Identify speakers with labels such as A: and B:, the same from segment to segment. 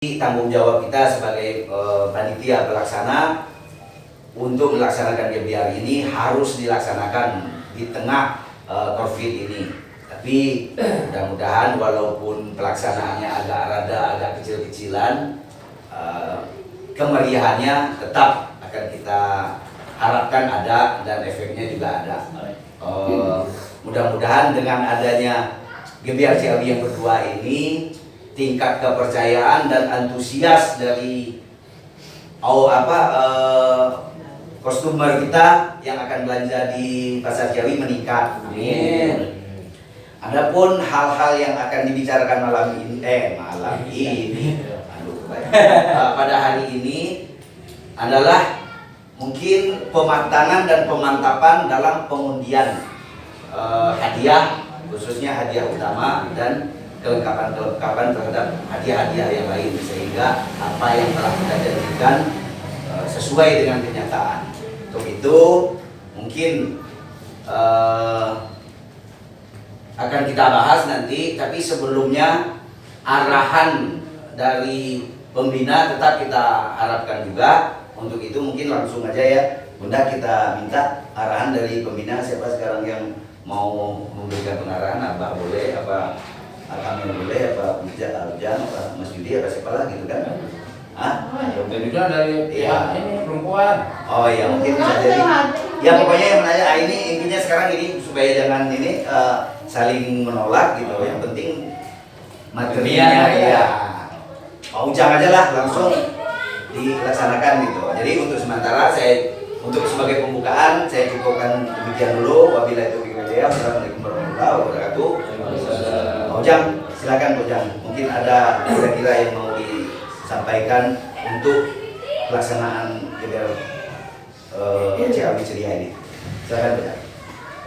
A: Tanggung jawab kita sebagai panitia pelaksana untuk melaksanakan GBR ini harus dilaksanakan di tengah COVID ini. Tapi mudah-mudahan walaupun pelaksanaannya agak kecil-kecilan, kemeriahannya tetap akan kita harapkan ada dan efeknya juga ada. Mudah-mudahan dengan adanya GBR Ciawi yang kedua ini, tingkat kepercayaan dan antusias dari customer kita yang akan belanja di Pasar Ciawi meningkat. Amin. Adapun hal-hal yang akan dibicarakan malam ini, pada hari ini adalah mungkin pematangan dan pemantapan dalam pengundian hadiah, khususnya hadiah utama dan kelengkapan terhadap hadiah-hadiah yang lain, sehingga apa yang telah kita janjikan sesuai dengan kenyataan. Untuk itu mungkin akan kita bahas nanti, tapi sebelumnya arahan dari pembina tetap kita harapkan juga. Untuk itu mungkin langsung aja ya Bunda, kita minta arahan dari pembina. Siapa sekarang yang mau memberikan pengarahan? Abah boleh, apa kami boleh, apa Jan, apa Mas Yudi, apa siapa lah gitu kan?
B: Dan juga dari pihak ini perempuan.
A: Oh ya, mungkin bisa jadi. Ya pokoknya yang menanya ini intinya sekarang ini supaya jangan ini saling menolak gitu. Yang penting materinya ya. Mau Ujang aja lah langsung dilaksanakan gitu. Jadi untuk sementara untuk sebagai pembukaan saya cukupkan demikian dulu. Wabillahi taufiq wal hidayah. Assalamualaikum warahmatullahi wabarakatuh. Ujang, silakan Ujang. Mungkin ada kira-kira yang mau disampaikan untuk pelaksanaan GBR Ciawi ceria ini. Silakan Ujang.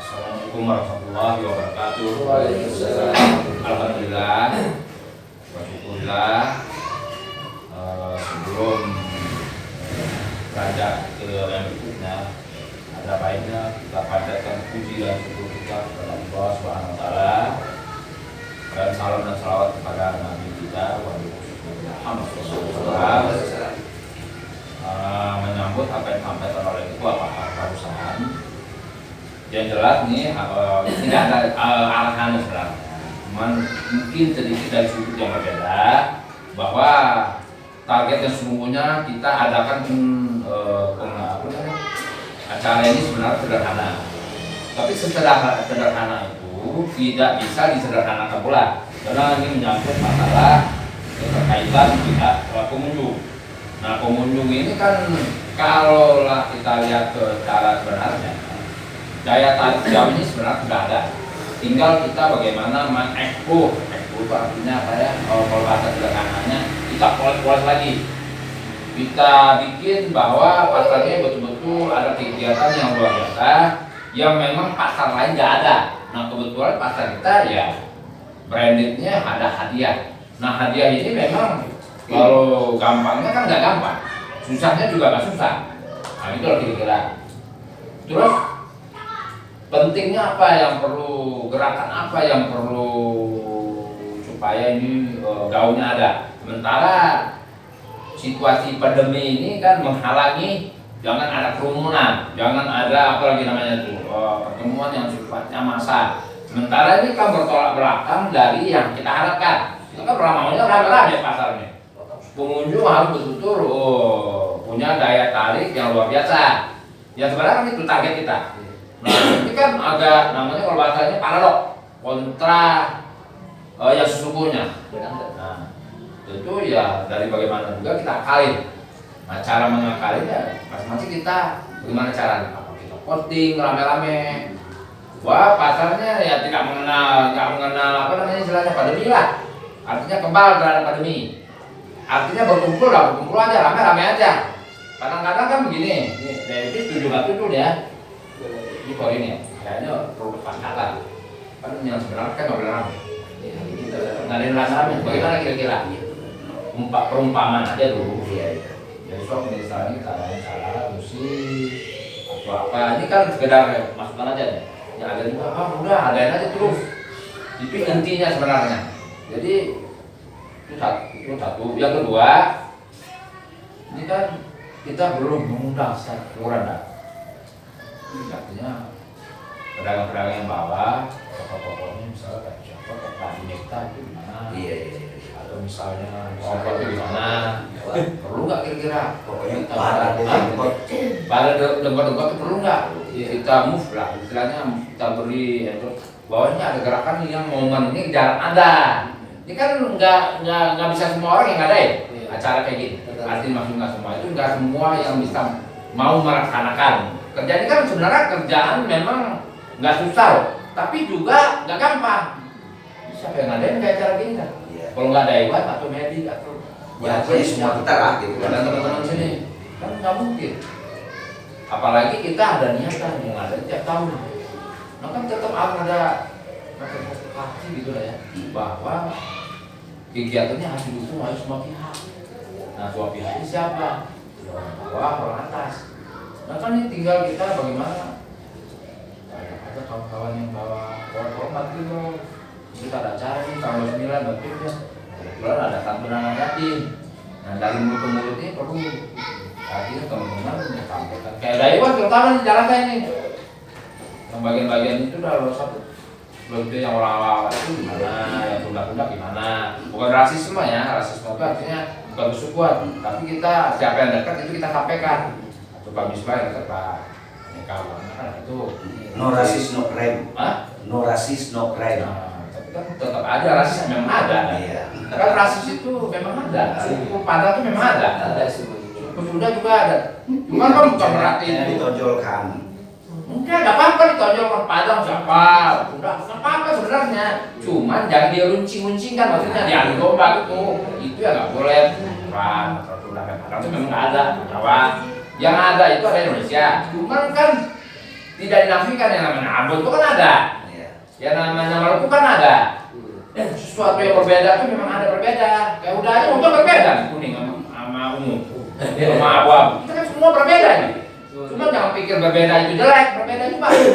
B: Assalamualaikum warahmatullahi wabarakatuh. Alhamdulillah, bersyukurlah sebelum beranjak ke yang berikutnya, ada baiknya kita panjatkan puji dan syukur kita kepada Allah Subhanahu wa Ta'ala, dan salam dan salawat kepada Nabi kita Muhammad SAW. Menyambut apa yang disampaikan oleh ketua perusahaan, yang jelas nih tidak ada arahan sebenarnya, cuman mungkin sedikit dari sudut yang berbeda, bahwa target yang sesungguhnya kita adakan acara ini sebenarnya sederhana, tapi sederhana itu tidak bisa disederhanakan pula, karena ini menyangkut masalah keterkaitan pihak pengunjung. Nah, pengunjung ini kan kalau kita lihat ke cara sebenarnya, daya tarik jauh ini sebenarnya sudah ada, tinggal kita bagaimana mengekspor. Itu artinya apa ya, kalau bahasa sederhananya kita poles-poles lagi, kita bikin bahwa pasarnya betul-betul ada kegiatan yang luar biasa yang memang pasar lain nggak ada. Nah, kebetulan pasar kita ya brandednya ada hadiah. Nah, hadiah ini memang kalau gampangnya kan nggak gampang, susahnya juga nggak susah. Nah, itu loh kira-kira. Terus pentingnya apa yang perlu, gerakan apa yang perlu supaya ini gaungnya ada. Sementara situasi pandemi ini kan menghalangi, jangan ada kerumunan, jangan ada apalagi namanya itu pertemuan yang sifatnya massa. Sementara ini kan bertolak belakang dari yang kita harapkan. Itu kan ramainya rame-rame pasarnya. Pengunjung harus betul-betul punya daya tarik yang luar biasa. Ya sebenarnya itu target kita. Nah, ini kan agak namanya kalau bahasanya paradok, kontra yang sesungguhnya. Nah, tentu ya dari bagaimana juga kita akalin. Nah, cara mengakalinya masing-masing kita bagaimana caranya? Apa kita posting rame-rame? Wah, pasarnya ya nggak mengenal apa namanya istilahnya pandemi lah. Artinya kebal terhadap pandemi. Artinya berkumpul aja, rame-rame aja. Kadang-kadang kan begini, ini setuju nggak setuju ya? Ini poin ya, kayaknya perlu kata. Kan yang sebenarnya kan nggak boleh rame. Nggak ada yang rame. Bagaimana kira-kira? Perumpamaan aja dulu. Jadi sok misalnya kita ada acara musik atau apa, ini kan sekedar masukan aja deh. Yang ada juga, udah adain aja terus. Itu intinya sebenarnya. Jadi itu satu. Itu satu. Yang kedua, ini kan kita belum mengundang secara keseluruhan, dah. Artinya pedagang-pedagang yang bawah, toko-tokonya misalnya kayak siapa, kayak Pak Nekta itu gimana?
A: Iya.
B: Atau misalnya Ongkot itu gimana? Perlu nggak kira-kira?
A: Pokoknya
B: Kita
A: para
B: dengkot itu perlu nggak? Kita move lah, istilahnya kita beri bawahnya ada gerakan yang momen ini jarang ada. Ini kan nggak bisa semua orang yang ngadain acara kayak gini. Artinya maksudnya nggak semua itu nggak semua yang bisa mau melaksanakan. Kerjaan ini kan sebenarnya kerjaan memang nggak susah loh, tapi juga nggak gampang. Siapa yang ngadain kayak acara gini kan? Kalau nggak ada Iwan atau Medi atau
A: Ya, jadi semua kita lah gitu kan.
B: dan teman-teman sini kan nggak mungkin. Apalagi kita ada niatan yang ada tiap tahun. Nah kan tetap harus ada motivasi gitu lah ya, bahwa kegiatannya harus didukung oleh semua pihak. Nah semua pihak ini siapa? Orang bawah, orang atas. Nah kan ini tinggal kita bagaimana ada kawan-kawan yang bawa format gitu. Kita ada acara nih tanggal 9 berarti ya. Kebetulan ada santunan yatim. Nah dari mulut ke mulut ini perlu artinya teman-teman menyampaikan. Kayak Daiwan terutama di jalan saya ini. Yang bagian-bagian itu udah lo satu. Belum itu yang orang-orang itu gimana, yang tunda-tunda gimana. Bukan rasisme ya, rasisme itu artinya bukan bersukuan. Tapi kita siapa yang dekat itu kita sampaikan. Atau Pak Misbah yang dekat Pak kawan kan itu.
A: No rasis no crime.
B: Hah?
A: No rasis no crime.
B: Nah, tapi kan tetap ada rasis memang ada.
A: Iya.
B: Kan rasis itu memang ada. Suku Padang itu memang ada. Suku Sunda juga ada. Cuma kan bukan berarti
A: Jangan
B: itu.
A: ditonjolkan.
B: Enggak, nggak apa-apa ditonjol orang Padang siapa. Udah, nggak apa-apa sebenarnya. Cuman jangan dia runcing-runcingkan, maksudnya diadu domba gitu. Itu ya nggak boleh. Kan, atau Sunda Padang itu memang nggak ada. Jawa. Yang ada itu ada Indonesia. Cuman kan tidak dinafikan yang namanya Ambon itu kan ada.
A: Iya.
B: Yang namanya Maluku kan ada. Sesuatu yang berbeda itu memang ada berbeda. Kayak udah aja motor berbeda nih, kuning sama ungu, sama abu-abu. Kita kan semua berbeda nih. Cuma jangan pikir berbeda itu jelek, berbeda itu bagus.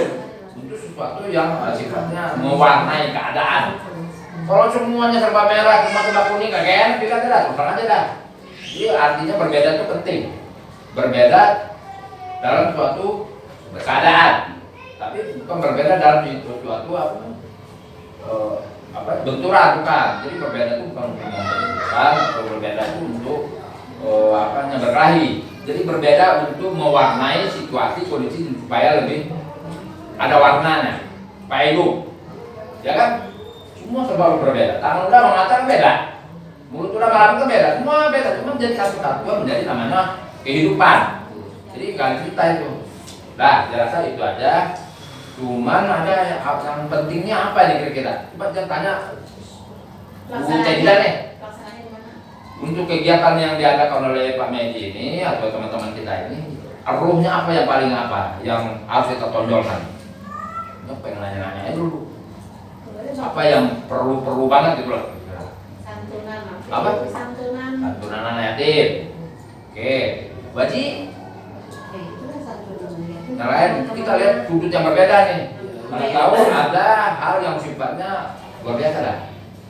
B: Itu sesuatu yang sifatnya mewarnai keadaan. Kalau semuanya serba merah, cuma serba kuning, kagak enak, kita tidak terang aja dah. Jadi artinya berbeda itu penting. Berbeda dalam suatu keadaan, tapi bukan berbeda dalam suatu benturan bukan. Jadi berbeda itu bukan untuk membenturkan, atau berbeda itu untuk berkelahi. Jadi berbeda untuk mewarnai situasi kondisi supaya lebih ada warnanya, supaya hidup. Ya kan? Semua serba berbeda. Tangan udah mengatakan beda, mulut udah malam beda, semua beda. Cuma jadi satu kesatuan menjadi namanya kehidupan. Jadi kali kita itu. Nah, saya rasa itu aja. Cuman ada yang pentingnya apa nih kira-kira? Coba jangan tanya Bu Cedila nih. Untuk kegiatan yang diadakan oleh Pak Medi ini atau teman-teman kita ini, ruhnya apa yang paling apa yang harus kita tonjolkan? Ini pengen nanya-nanya dulu. Apa yang perlu banget gitu loh?
C: Santunan.
B: Apa?
C: Santunan.
B: Santunan anak yatim. Oke, Baji. Yang lain kita lihat sudut yang berbeda nih. Mana tahu ada hal yang sifatnya luar biasa dah.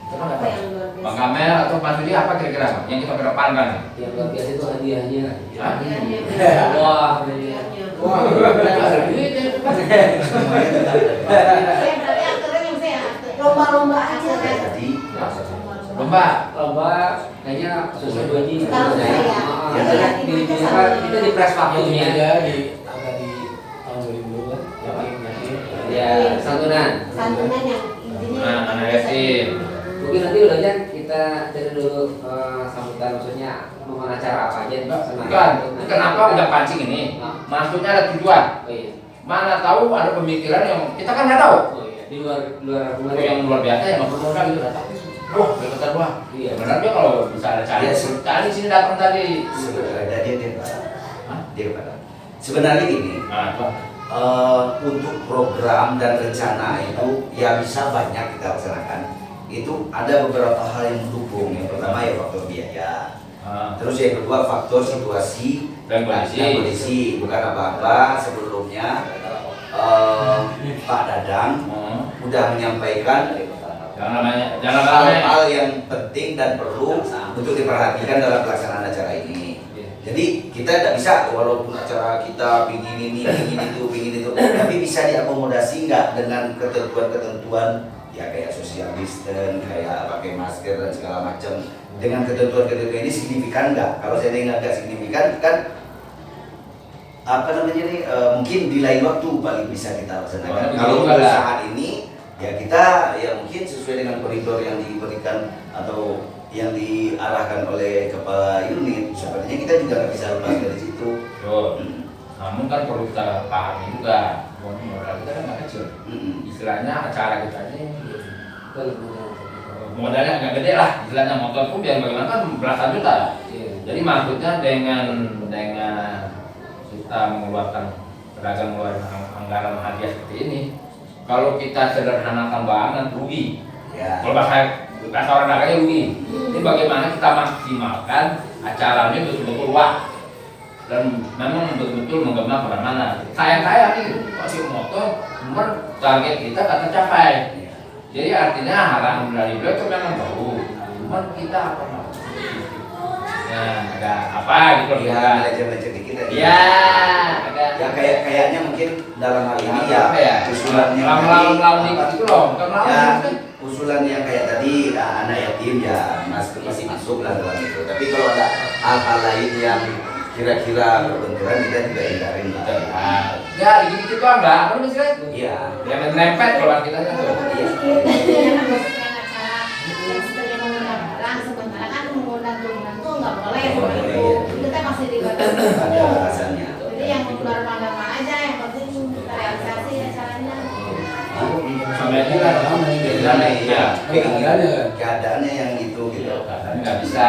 B: Coba nggak tahu. Bang Kamel atau Mas Budi apa kira-kira yang kita kedepankan?
D: Yang luar biasa itu hadiahnya.
B: Hah?
D: Wah,
C: Wah,
B: Ada duit ya.
C: berarti aktornya yang saya lomba-lomba aja kan.
A: Jadi
B: Lomba.
D: lomba kayaknya sesuai Baji.
C: Sekarang saya.
D: Kita di press waktunya.
E: Ada di tahun 2000 kan yang paling yakin.
D: Ya, santunan.
C: Santunan yang intinya.
B: Nah, anak yatim.
D: Mungkin nanti udah aja kita cari dulu sambutan, maksudnya mau acara apa aja.
B: Bukan, kenapa udah pancing ini? Maksudnya ada tujuan.
D: Oh iya.
B: Mana tahu ada pemikiran yang kita kan nggak tahu.
D: Oh iya. Di luar
B: Itu yang luar biasa yang nggak perlu gitu datang. Wah, berkata wah.
D: Iya.
B: Sebenarnya kalau bisa ada cari,
A: Iya,
B: cari sini datang tadi.
A: sebenarnya dia
B: Hah?
A: kepada. Sebenarnya gini,
B: Nah, tuh.
A: untuk program dan rencana itu ya bisa banyak kita laksanakan. Itu ada beberapa hal yang mendukung. Yang pertama ya faktor biaya. Terus yang kedua faktor situasi
B: Dan kondisi.
A: Bukan apa-apa sebelumnya Pak Dadang udah menyampaikan
B: Jangan
A: hal-hal yang penting dan perlu untuk diperhatikan dalam pelaksanaan acara ini. Jadi kita tidak bisa walaupun acara kita pingin itu, tapi bisa diakomodasi nggak dengan ketentuan-ketentuan ya kayak social distance, kayak pakai masker dan segala macam. Dengan ketentuan-ketentuan ini signifikan nggak? Kalau saya nggak signifikan kan apa namanya ini mungkin di lain waktu paling bisa kita laksanakan. Kalau untuk saat ini ya kita ya mungkin sesuai dengan koridor yang diberikan atau yang diarahkan oleh kepala unit, sepertinya kita juga nggak bisa lepas dari situ.
B: Namun kan perlu kita pahami juga, modal kita kan nggak kecil. Istilahnya acara kita ini modalnya agak gede lah, istilahnya motor pun biar bagaimana kan belasan juta. Jadi maksudnya dengan kita mengeluarkan beragam anggaran hadiah seperti ini, kalau kita sederhanakan banget rugi.
A: Ya.
B: Kalau bahasa orang dagangnya rugi. Ini bagaimana kita maksimalkan acaranya betul-betul wah dan memang betul-betul menggema kemana-mana. Sayang gitu, pakai motor, cuma target kita tak tercapai. Jadi artinya harapan dari beliau itu memang baru, cuma kita apa? Ya, ada apa gitu loh.
A: Ya, leceh-leceh dikit aja.
B: Ya, ada.
A: Ya kayaknya mungkin dalam hal ini
B: Apa ya?
A: usulannya
B: Lawan itu loh, bukan lawan.
A: ya, usulan yang kayak tadi anak yatim ya masih masuk lah dalam itu. Tapi kalau ada hal-hal lain yang kira-kira berbenturan kita juga hindarin lah.
B: Ya, gitu doang enggak? Apa misalnya itu?
A: Iya.
B: Ya nempel kalau kita kan tuh.
A: Iya.
C: Yang sebagai mengundang orang sementara kan mengundang kerumunan tuh nggak boleh seperti itu. Kita masih dibatasi.
A: Ada batasannya.
C: Jadi yang normal-normal aja, yang penting realisasi acaranya.
B: Sampai ini kan
A: Ya,
E: Keadaannya.
A: keadaannya yang itu gitu.
B: Keadaannya nggak bisa.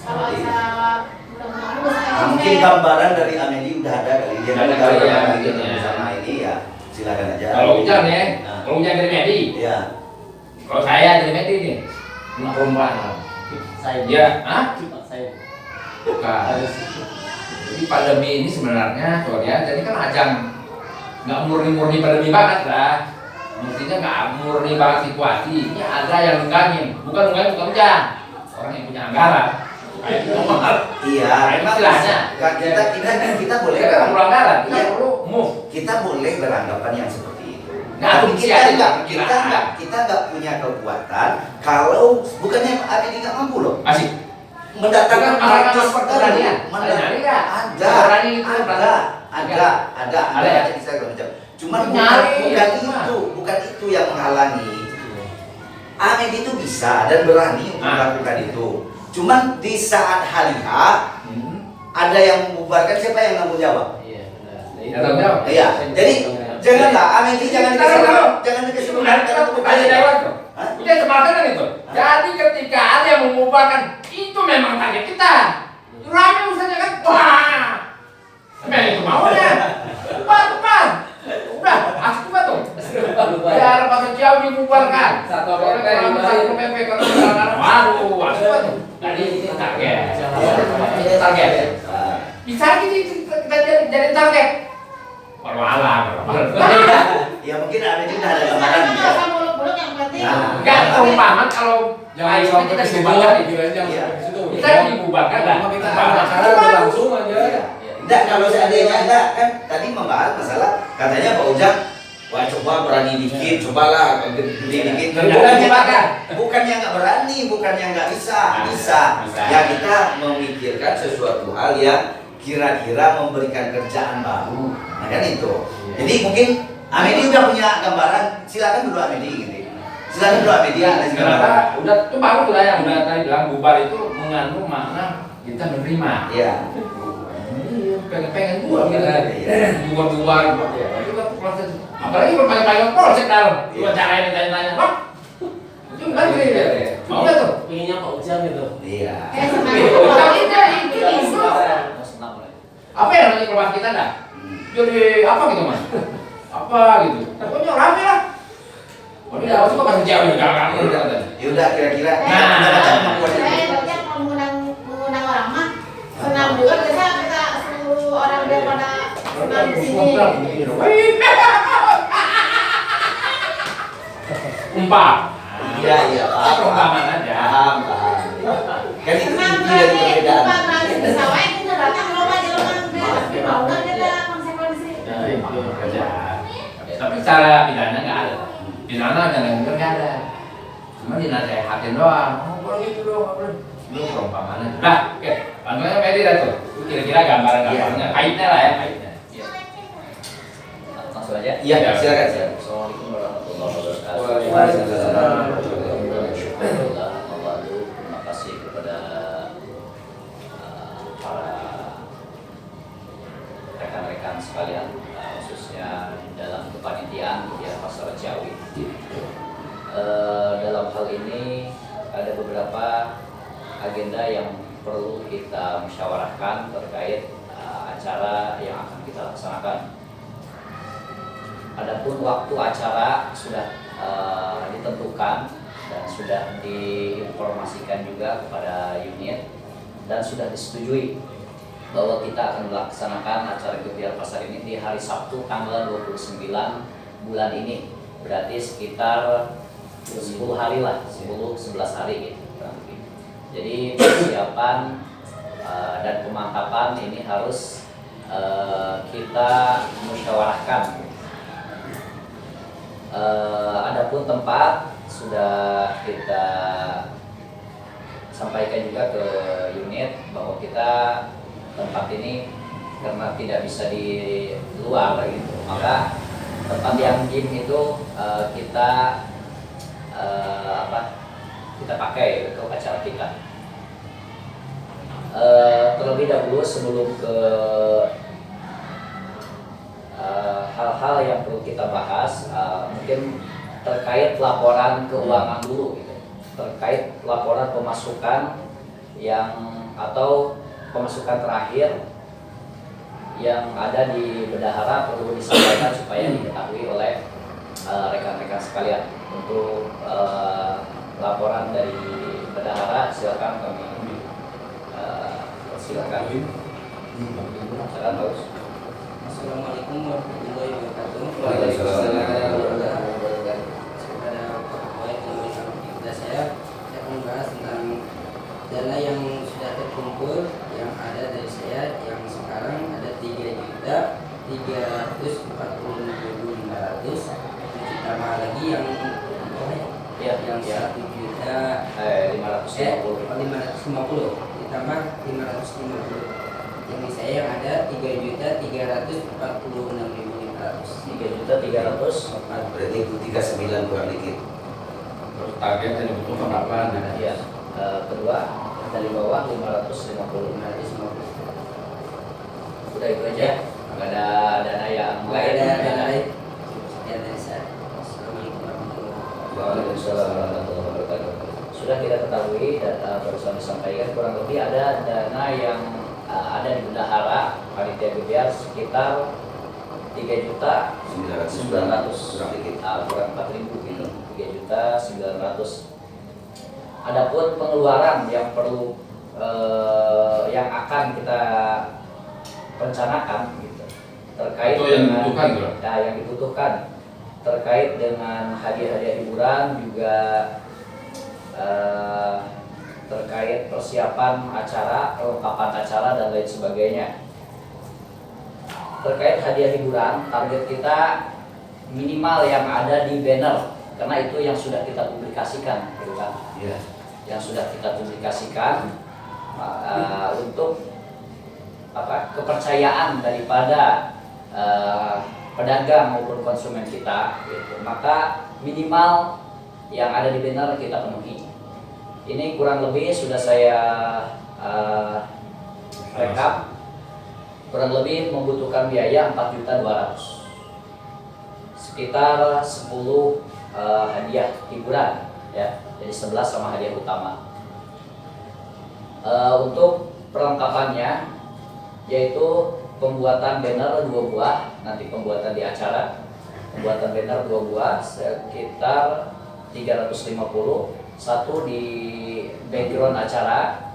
C: Kalau acara
A: Nah, mungkin gambaran dari Amedi udah ada kali dia
B: Udah ada
A: udah
B: kali ya,
A: gitu
B: mungkin ya.
A: bersama ini ya silakan aja.
B: Kalau hujan ya,
A: Nah.
B: kalau hujan dari Medi.
A: Ya.
B: Kalau saya dari Medi nih, perempuan.
E: Saya.
B: Ya, ah?
E: Saya.
B: Bukan. Jadi pandemi ini sebenarnya, sorry ya, jadi kan ajang nggak murni pandemi banget lah. Mestinya nggak murni banget situasi. Ini ada yang nenggangin, bukan hujan. Orang yang punya anggaran. Kayak itu normal.
A: Iya, memang
B: istilahnya.
A: kita boleh
B: Kita nggak perlu anggaran, kita
A: Iya.
B: perlu move.
A: kita boleh beranggapan yang seperti itu.
B: Nah,
A: Tapi
B: itu
A: kita
B: sih,
A: nggak punya kekuatan kalau bukannya Amedi nggak mampu loh.
B: Masih.
A: Mendatangkan
B: Masalah
A: artis
B: perberanian.
A: baru.
B: Ada nggak?
A: Ada,
B: Berani itu,
A: ada
B: ya?
A: di segala macam. Cuman
B: Nyari,
A: bukan itu yang menghalangi. Amedi itu bisa dan berani untuk melakukan itu. Cuman di saat hari H ada yang membubarkan, siapa yang tanggung jawab?
E: Iya,
B: Ya, tanggung jawab.
A: Iya. Jadi janganlah Amedi jangan dikasih beban karena
B: Ada
A: kebetulan.
B: jawab tuh.
A: Hah?
B: Udah semangat itu. Jadi ketika ada yang mengubarkan, itu memang target kita. Rame usahanya kan, wah, memang itu maunya. Tepat. Udah, asik juga tuh. Biar pasal jauh dibubarkan.
D: Satu
B: PP, kalau waduh, asik juga tuh. Jadi ini target. Target. Bisa kita jadi target. Perwalah.
A: Ya mungkin Amedi udah ada gambaran.
C: Sekarang nggak usah muluk-muluk, yang penting.
A: Nah.
B: Enggak terumpaman kalau
E: Jangan
B: ayo
E: sampai
B: kita
E: ke situ,
B: dibubarkan.
E: pikiran jangan
A: Iya.
E: sampai ke situ.
B: Kita dibubarkan lah.
E: Cuma kita ada acara berlangsung aja.
A: Enggak, kalau seandainya enggak kan tadi membahas masalah katanya Pak Ujang wah coba berani dikit, cobalah gede dikit. Bukannya nggak berani, bukannya nggak bisa, bisa. Ya kita memikirkan sesuatu hal yang kira-kira memberikan kerjaan baru. Nah kan itu. Jadi mungkin Amedi udah punya gambaran, silakan dulu Amedi gitu. Silakan dulu Amedi ngasih gambaran.
B: Kenapa? Udah itu baru tuh yang udah tadi bilang bubar itu mengandung makna kita menerima.
A: Iya.
B: Pengen gua gitu kan.
A: Iya.
B: Bubar. Itu kan proses. Apalagi berbanyak polsek dalam. Gua carain tanya-tanya. Wah. Itu kan gitu. Mau enggak tuh?
E: Pengennya Pak Ujang gitu.
A: Iya.
B: Itu. Apa yang namanya keluar kita dah? Jadi apa gitu mas? Apa gitu? Pokoknya rame lah. Oh dia harus masih jauh juga kan?
A: Ya udah kira-kira.
B: Nah.
C: Saya banyak kalau mengundang orang mah senang juga, biasa kita seluruh orang dia pada senang di sini.
B: Umpat.
A: Iya, iya, paham.
B: Perumpamaan aja.
A: Paham. Kan itu
C: Emang
A: inti dari
C: berarti
A: perbedaan.
C: bukan berarti bisa wae kita datang loba jelema tapi mau nggak kita konsekuensi.
B: Nah, itu kerja. Tapi cara pidana nggak ada. Pidana yang nggak ada. Cuma dinasehatin doang. Oh, kalau gitu dong, lu perumpamaan aja. Nah, oke. Contohnya Medi dah tuh. Kira-kira gambaran-gambarnya, kaitnya lah ya, kaitnya.
F: Langsung aja.
A: Iya, silakan.
F: Assalamualaikum warahmatullahi wabarakatuh.
D: Waalaikumsalam.
F: Alhamdulillah, terima kasih kepada para rekan-rekan sekalian, khususnya dalam kepanitiaan di Pasar Ciawi. Dalam hal ini ada beberapa agenda yang perlu kita musyawarahkan terkait acara yang akan kita laksanakan. Adapun waktu acara sudah ditentukan dan sudah diinformasikan juga kepada unit dan sudah disetujui bahwa kita akan melaksanakan acara Gebiar Pasar ini di hari Sabtu tanggal 29 bulan ini, berarti sekitar 10 hari lah, 10-11 hari gitu. Jadi persiapan dan pemantapan ini harus kita musyawarahkan. Adapun tempat sudah kita sampaikan juga ke unit bahwa kita tempat ini karena tidak bisa di luar gitu, maka tempat yang gym itu kita kita pakai untuk acara kita. Terlebih dahulu sebelum ke hal-hal yang perlu kita bahas, mungkin terkait laporan keuangan dulu, gitu. Terkait laporan pemasukan yang atau pemasukan terakhir yang ada di bendahara perlu disampaikan supaya diketahui oleh rekan-rekan sekalian. Untuk laporan dari bendahara silakan kami silakan. Silakan Bagus.
G: Assalamualaikum warahmatullahi wabarakatuh.
D: Waalaikumsalam.
G: Kepada Pak Baik yang memberikan aktivitas saya akan membahas tentang dana yang sudah terkumpul yang ada dari saya yang sekarang ada 3.346.500, ditambah lagi yang yang 550 ditambah 550. Yang di saya yang ada 3.346.500.
F: 3.300.
A: Berarti itu 39 kurang dikit.
B: Terus target yang dibutuhkan apa?
F: Ya, kedua dari bawah 550. Udah itu aja. Nggak ada dana yang lain.
G: Dana lain. Ya dari saya. Assalamualaikum warahmatullahi wabarakatuh.
F: Waalaikumsalam warahmatullahi wabarakatuh. Sudah kita ketahui data barusan disampaikan, kurang lebih ada dana yang ada di bendahara panitia gebiar sekitar 3.900.000,
A: kurang dikit.
F: kurang 4.000 gitu, 3.900.000. Adapun pengeluaran yang perlu yang akan kita rencanakan gitu, terkait
B: Itu yang
F: dengan
B: dibutuhkan, bro?
F: ya, yang dibutuhkan terkait dengan hadiah-hadiah hiburan juga, terkait persiapan acara, kelengkapan acara dan lain sebagainya. Terkait hadiah hiburan, target kita minimal yang ada di banner, karena itu yang sudah kita publikasikan, gitu kan?
A: Iya.
F: Yang sudah kita publikasikan untuk kepercayaan daripada pedagang maupun konsumen kita, gitu. Maka minimal yang ada di banner kita penuhi. Ini kurang lebih sudah saya rekap, kurang lebih membutuhkan biaya 4.200.000, sekitar 10 hadiah hiburan ya, jadi 11 sama hadiah utama. Untuk perlengkapannya yaitu pembuatan banner 2 buah, nanti pembuatan di acara, pembuatan banner 2 buah sekitar 350, satu di background acara,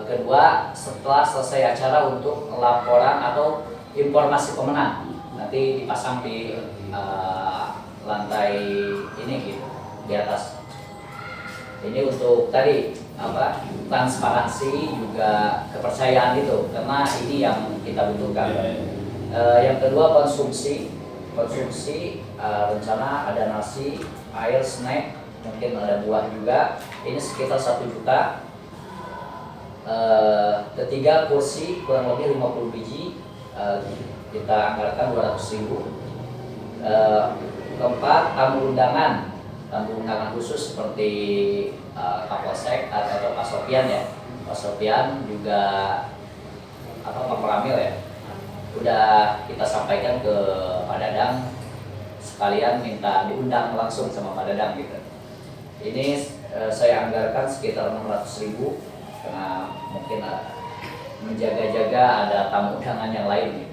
F: kedua setelah selesai acara untuk laporan atau informasi pemenang, nanti dipasang di lantai ini gitu, di atas Ini untuk tadi apa, transparansi juga kepercayaan itu, karena ini yang kita butuhkan. Yang kedua konsumsi rencana ada nasi, air, snack, mungkin ada buah juga. Ini sekitar 1 juta. Ketiga kursi kurang lebih 50 biji, kita anggarkan 200.000. Keempat tamu undangan khusus seperti Kapolsek atau Pak Sofian ya. Pak Sofian juga Pak Pramil ya. Udah kita sampaikan ke Pak Dadang, sekalian minta diundang langsung sama Pak Dadang gitu. Ini saya anggarkan sekitar 600.000 karena mungkin menjaga-jaga ada tamu undangan yang lain.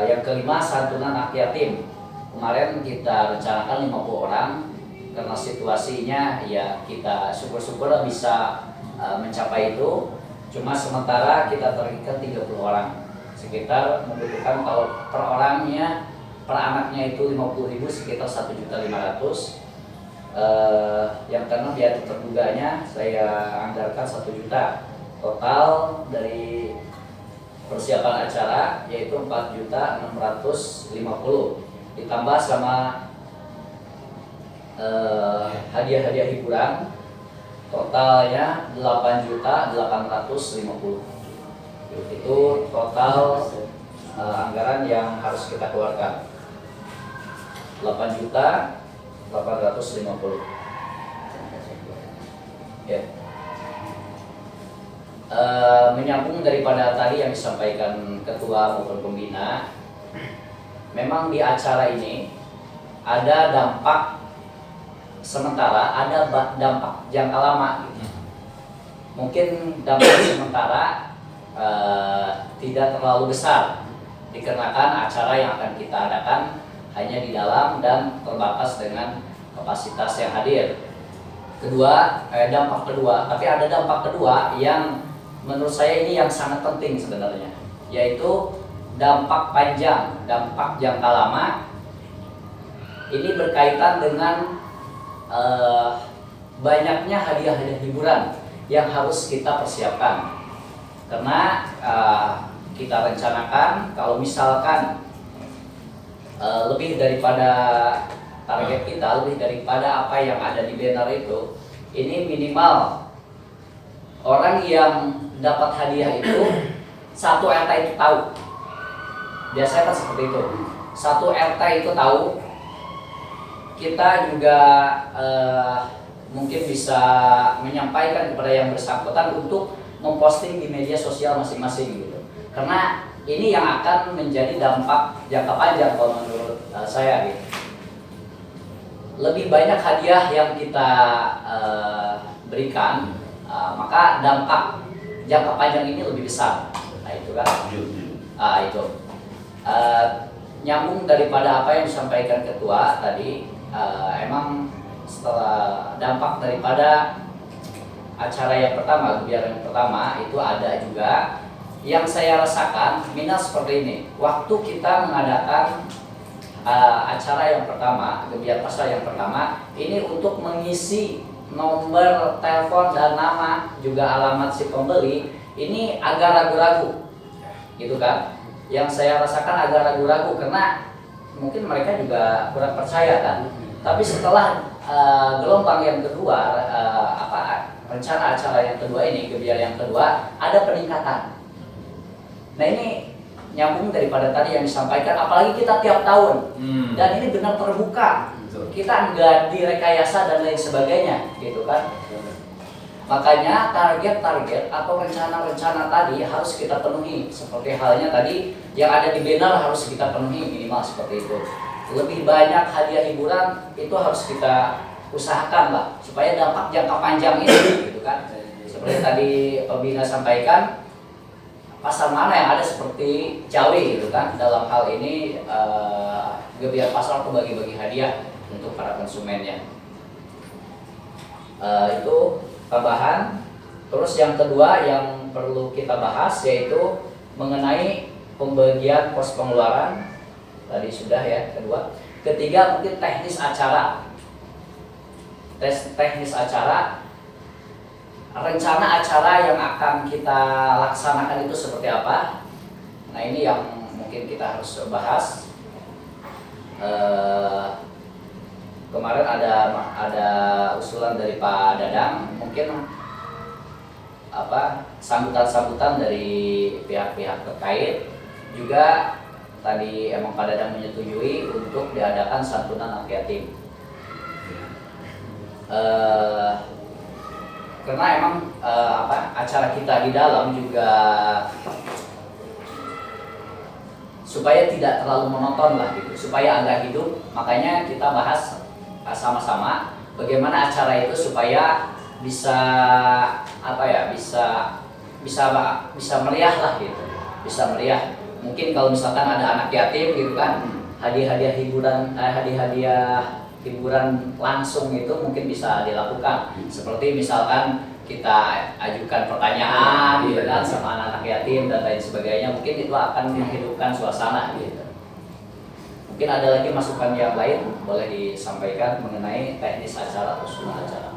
F: Yang kelima santunan anak yatim. Kemarin kita rencanakan 50 orang, karena situasinya ya kita syukur-syukur bisa mencapai itu. Cuma sementara kita terikat 30 orang. Sekitar membutuhkan kalau per orangnya, per anaknya itu 50.000, sekitar 1.500.000. Yang keenam biaya terduganya saya anggarkan 1 juta. Total dari persiapan acara yaitu 4.650.000, ditambah sama hadiah-hadiah hiburan, totalnya 8.850.000. Itu total anggaran yang harus kita keluarkan, 8.850.000 ya. Menyambung daripada tadi yang disampaikan ketua maupun pembina, memang di acara ini ada dampak sementara, ada dampak jangka lama. Mungkin dampak sementara tidak terlalu besar, dikarenakan acara yang akan kita adakan hanya di dalam dan terbatas dengan kapasitas yang hadir. Dampak kedua, tapi ada dampak kedua yang menurut saya ini yang sangat penting sebenarnya, yaitu dampak panjang, dampak jangka lama. Ini berkaitan dengan banyaknya hadiah-hadiah hiburan yang harus kita persiapkan. Karena kita rencanakan kalau misalkan lebih daripada target kita, lebih daripada apa yang ada di banner itu, ini minimal orang yang dapat hadiah itu satu RT itu tahu. Biasanya kan seperti itu. Satu RT itu tahu. Kita juga mungkin bisa menyampaikan kepada yang bersangkutan untuk memposting di media sosial masing-masing gitu. Karena ini yang akan menjadi dampak jangka panjang kalau menurut saya gitu. Lebih banyak hadiah yang kita berikan, maka dampak jangka panjang ini lebih besar. Nah itu kan. Itu nyambung daripada apa yang disampaikan ketua tadi. Emang setelah dampak daripada acara yang pertama, kegiatan yang pertama itu ada juga yang saya rasakan minat seperti ini. Waktu kita mengadakan acara yang pertama, kegiatan pasar yang pertama, ini untuk mengisi nomor telepon dan nama juga alamat si pembeli, ini agak ragu-ragu, gitu kan? Yang saya rasakan agak ragu-ragu karena mungkin mereka juga kurang percaya kan. Tapi setelah gelombang yang kedua, rencana acara yang kedua ini, kegiatan yang kedua, ada peningkatan. Nah ini nyambung daripada tadi yang disampaikan, apalagi kita tiap tahun dan ini benar terbuka, kita enggak direkayasa dan lain sebagainya, gitu kan? Makanya target-target atau rencana-rencana tadi harus kita penuhi, seperti halnya tadi yang ada di banner harus kita penuhi minimal seperti itu. Lebih banyak hadiah hiburan itu harus kita usahakan lah supaya dampak jangka panjang ini, gitu kan? Seperti tadi pembina sampaikan, pasar mana yang ada seperti Jawi gitu kan, dalam hal ini gebiar pasar atau bagi-bagi hadiah untuk para konsumennya. Itu tambahan. Terus yang kedua yang perlu kita bahas yaitu mengenai pembagian pos pengeluaran. Tadi sudah ya, kedua. Ketiga mungkin teknis acara. teknis acara, rencana acara yang akan kita laksanakan itu seperti apa. Nah ini yang mungkin kita harus bahas. Kemarin ada usulan dari Pak Dadang, mungkin sambutan-sambutan dari pihak-pihak terkait. Juga tadi emang Pak Dadang menyetujui untuk diadakan santunan anak yatim. Karena emang acara kita di dalam juga supaya tidak terlalu monoton lah gitu, supaya agak hidup. Makanya kita bahas sama-sama bagaimana acara itu supaya bisa bisa meriah lah gitu, bisa meriah. Mungkin kalau misalkan ada anak yatim gitu kan, hadiah-hadiah hiburan langsung itu mungkin bisa dilakukan. Seperti misalkan kita ajukan pertanyaan gitu kan sama anak-anak yatim dan lain sebagainya, mungkin itu akan menghidupkan suasana gitu. Mungkin ada lagi masukan yang lain boleh disampaikan mengenai teknis acara atau sunnah acara.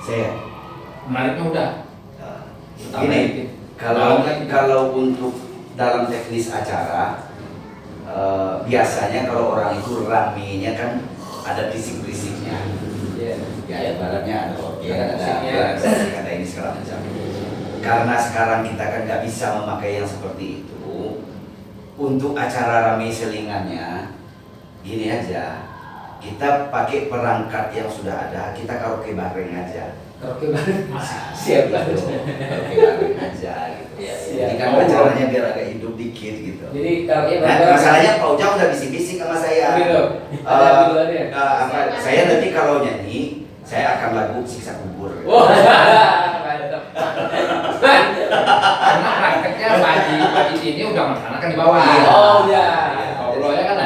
A: Saya
B: Menariknya udah.
A: Gini, kalau untuk dalam teknis acara, biasanya kalau orang itu ramenya kan ada berisik-berisiknya. Ya, ibaratnya ada organ, ada ini segala macam. Karena sekarang kita kan nggak bisa memakai yang seperti itu. Untuk acara rame selingannya, gini aja, kita pakai perangkat yang sudah ada, kita karaoke bareng aja.
D: Oke banget.
A: Siap gitu. Karaoke bareng aja gitu. Jadi kan acaranya biar agak hidup dikit gitu.
D: Jadi kalau
A: Masalahnya Pak Ujang udah bisik-bisik sama saya. Saya nanti kalau nyanyi, saya akan lagu Siksa Kubur.
B: Karena prakteknya Pak ini udah melaksanakan di bawah.
D: Oh ya.
B: Ngobrolnya kan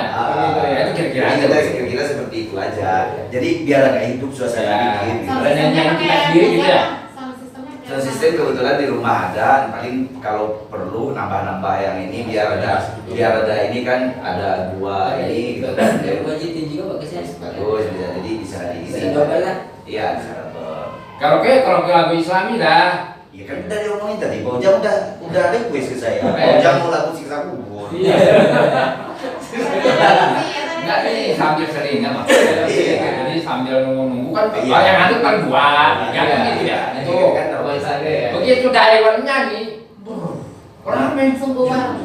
B: itu
A: kira-kira seperti itu aja. Jadi biar agak hidup suasana dikit.
C: Sound
B: Dan
C: systemnya
B: yang
C: pakai
B: kita sendiri gitu ya?
C: Sound systemnya pakai
A: Sound system kebetulan di rumah ada, paling kalau perlu nambah-nambah yang ini biar ada ini kan ada dua ini gitu kan.
G: Budgetin juga pakai saya.
A: Bagus bisa di
G: Bisa
A: ini.
G: double lah.
A: Iya, bisa double.
B: Karaoke lagu Islami dah.
A: Ya kan udah diomongin tadi, Pak Ujang udah request ke saya. Pak Ujang mau lagu Siksa Kubur.
B: Iya. Enggak nih sambil seringan mas. Jadi sambil nunggu kan yang ada kan dua, yang gitu ya. Itu begitu dari nyanyi, rame.
C: sungguhan.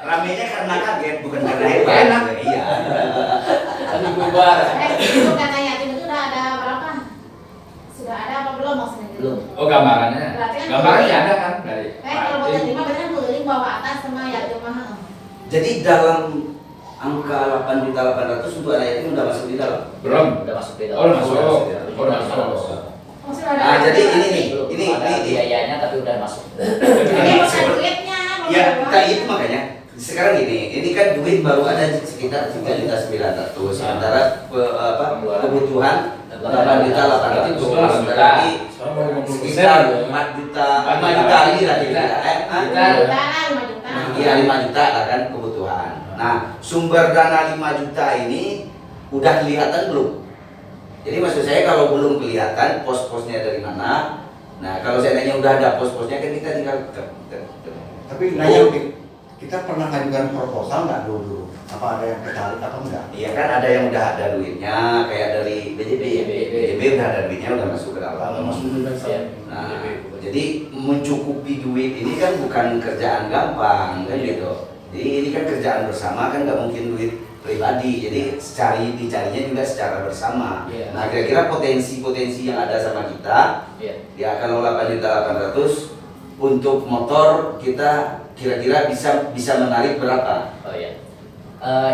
A: Ramenya karena kaget bukan karena hebat.
B: Enak.
A: Iya.
D: Tadi bubar.
C: Itu kata yatim itu udah ada berapa? Sudah ada apa belum maksudnya?
G: Belum.
B: Oh gambarannya ada kan dari.
C: Kalau mau yatim mah berarti kan keliling bawa atas sama yatim mah.
A: Jadi dalam angka 8.800.000 untuk anak yatim udah masuk di dalam.
B: Belum.
F: Udah masuk di
B: Oh
F: dalam.
B: masuk. Udah masuk.
C: Oh, sudah ada.
A: Jadi ini nih,
F: Belum ada biayanya tapi udah masuk.
C: Ini bukan duitnya.
A: Ya, itu makanya sekarang ini kan duit baru ada sekitar 3.900.000, sementara kebutuhan 8.800.000, berarti sekitar 5 juta lagi lah kira-kira.
C: 5 juta.
A: Iya 5 juta lah kan kebutuhan. Nah, sumber dana 5 juta ini udah kelihatan belum? Jadi maksud saya kalau belum kelihatan pos-posnya dari mana, nah kalau seandainya udah ada pos-posnya kan kita tinggal
H: Tapi nanya kita pernah ngajukan proposal nggak dulu? Apa ada yang tertarik atau enggak?
A: Iya kan ada yang udah ada duitnya kayak dari BJB ya. BJB udah ada duitnya udah masuk ke dalam. Nah, jadi mencukupi duit ini kan bukan kerjaan gampang kan gitu. Jadi ini kan kerjaan bersama kan nggak mungkin duit pribadi. Jadi dicarinya juga secara bersama. Nah kira-kira potensi yang ada sama kita ya kalau 8.800.000 untuk motor kita kira-kira bisa menarik berapa?
F: Oh ya.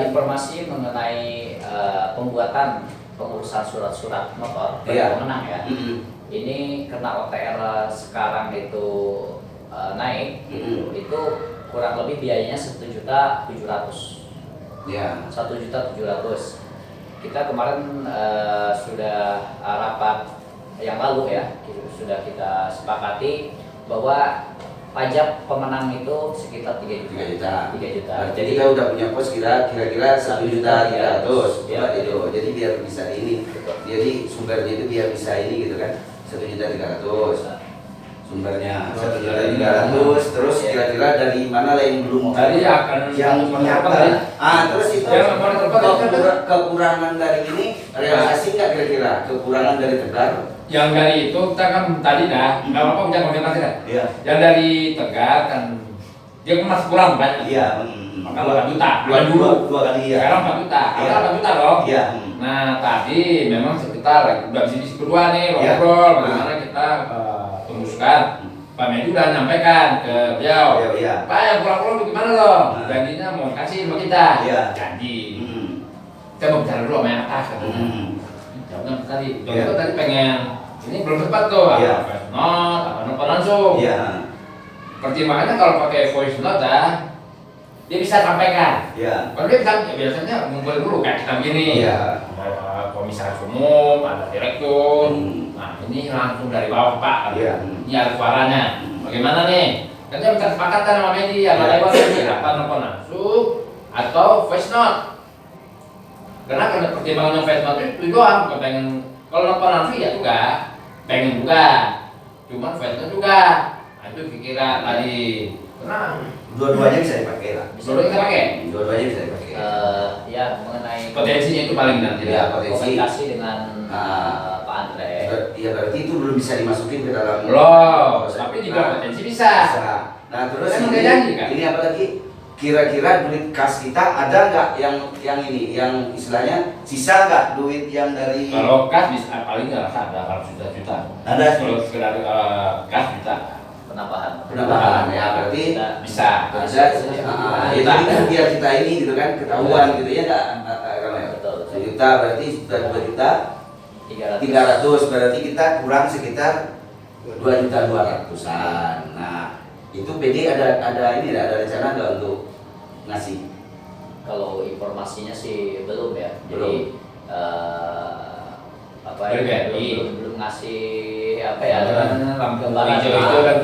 F: Informasi mengenai pengurusan surat-surat motor bagi pemenang ya. Ini karena OTR sekarang itu naik, itu kurang lebih biayanya 1.700.000.
A: Ya.
F: 1.700.000. Kita kemarin sudah rapat yang lalu ya, sudah kita sepakati bahwa pajak pemenang itu sekitar 3 juta.
H: 3 juta.
F: 3 juta.
H: Jadi kita udah punya pos kira-kira 1.300.000.
F: Ya.
H: Itu. Jadi biar bisa ini. Jadi sumbernya itu biar bisa ini gitu kan. 1.300.000 sumbernya 1.300.000. Terus kira-kira dari mana lah yang belum
B: Tadi akan
H: yang
B: tadi.
H: terus itu
B: Yang
H: kekurangan dari ini realisasi nggak kira-kira kekurangan dari Tegar?
B: Yang dari itu kita kan tadi dah, nggak apa-apa udah konfirmasi dah.
H: Iya.
B: Yang dari Tegar kan dia kan masih kurang banyak.
H: Iya.
B: Maka 8 juta.
H: Dua kali ya.
B: Sekarang 4 juta.
H: Iya.
B: Sekarang 4 juta loh.
H: Iya.
B: Nah tadi memang sekitar udah bisa berdua nih
H: Iya.
B: ngobrol bagaimana kita tembuskan. Pak Medi udah nyampaikan ke beliau.
H: Iya.
B: Pak yang pulang-pulang gimana loh?
H: Nah.
B: Janjinya mau kasih sama kita.
H: Iya.
B: Janji.
H: Hmm.
B: Kita mau bicara dulu sama yang atas katanya.
H: Hmm.
B: Jawabnya tadi.
H: Iya.
B: Itu tadi pengen ini belum sempat tuh.
H: Iya.
B: Apa voice note, apa nelfon langsung.
H: Iya.
B: Pertimbangannya kalau pakai voice note dah, dia bisa sampaikan.
H: Iya.
B: Kalau dia bisa, ya biasanya ngumpul dulu kayak kita begini.
H: Iya.
B: Ada komisaris umum, ada direktur.
H: Hmm.
B: Nah ini langsung dari bawah Pak.
H: Iya.
B: Ini ada suaranya. Bagaimana nih? Kan dia bisa sepakatkan sama media, sama
H: Iya.
B: lewat ini apa nelfon langsung atau voice note. Karena pertimbangannya voice note itu doang, bukan pengen. Kalau nelfon langsung ya juga, pengen juga. Cuma voice note juga. Nah, itu pikiran tadi. Karena
H: Dua-duanya bisa dipakai lah.
B: dulu kita pakai.
H: Dua-duanya bisa dipakai.
F: Ya mengenai
B: Potensinya itu paling nanti.
H: Iya, potensi.
F: komunikasi dengan Pak Andre.
H: Ya berarti itu belum bisa dimasukin ke dalam.
B: Belum, tapi juga potensi bisa.
H: Bisa. Nah terus
B: Kan
H: ini,
B: udah janji, kan?
H: ini apa lagi? Kira-kira duit kas kita ada nggak yang ini, yang istilahnya sisa nggak duit yang dari?
B: Kalau kas bisa paling nggak rasa ada 100 juta.
H: Ada.
B: Kalau sekedar kas bisa.
F: Penambahan
H: Ya berarti
B: Bisa.
H: ada. Ya, tapi kan biar kita ini gitu kan ketahuan gitu ya nggak kalau ya.
F: Betul.
H: 1 juta berarti sudah 2 juta
F: 300.
H: 300 berarti kita kurang sekitar 2.200.000-an. Nah itu PD ada ini ada rencana nggak untuk ngasih?
F: Kalau informasinya sih belum ya.
H: Belum.
F: Jadi apa ya?
B: BRI.
F: Belum ngasih apa ya?
B: Lampu
F: gambaran.
B: hijau-hijau dan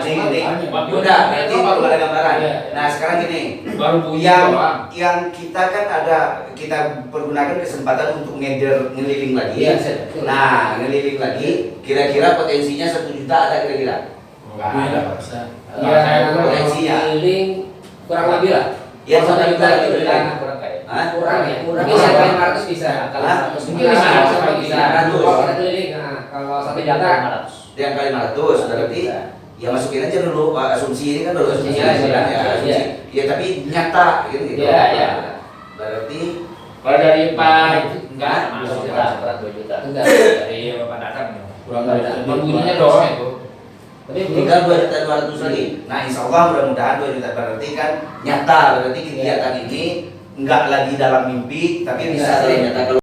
H: Ini
B: Waktu
H: udah
B: itu
H: berarti
B: baru
H: baru ada gambaran.
B: Iya.
H: Nah sekarang gini,
B: Baru bunyi
H: yang
B: doang.
H: kita kan ada kita pergunakan kesempatan untuk ngeliling lagi.
D: Iya, betul.
H: Nah ngeliling lagi, kira-kira potensinya 1 juta ada kira-kira?
B: Enggak ada.
D: Ya,
H: potensinya.
D: keliling kurang lebih lah.
H: Ya,
D: Kalau 1 juta
H: kurang
D: itu
H: lebih.
D: udah
F: Kurang kayak.
H: Hah?
D: kurang ya.
G: Kurang.
D: Mungkin sampai 500 bisa.
H: Hah?
D: Mungkin 500 sampai bisa.
H: 500.
D: Kalau kita keliling, nah, kalau 1
F: Tapi
D: juta,
F: jangan 500.
H: Yang kali 500 berarti ya masukin aja dulu asumsi ini kan baru asumsi
D: Iya,
H: kan
D: iya,
H: ya asumsi.
D: iya.
H: Ya tapi nyata gitu.
D: Iya, iya.
H: Berarti
B: Kalau dari Pak itu enggak
F: 2
B: masuk
F: juta,
B: Pak.
F: kurang 2 juta.
D: enggak.
B: Dari Bapak datang kurang dari cuma bunyinya doang itu.
D: Tapi
H: tinggal 2.200.000 lagi. Nah insya Allah mudah-mudahan 2 juta berarti kan nyata berarti kegiatan ini nggak lagi dalam mimpi tapi bisa
D: Iya.
H: nyata.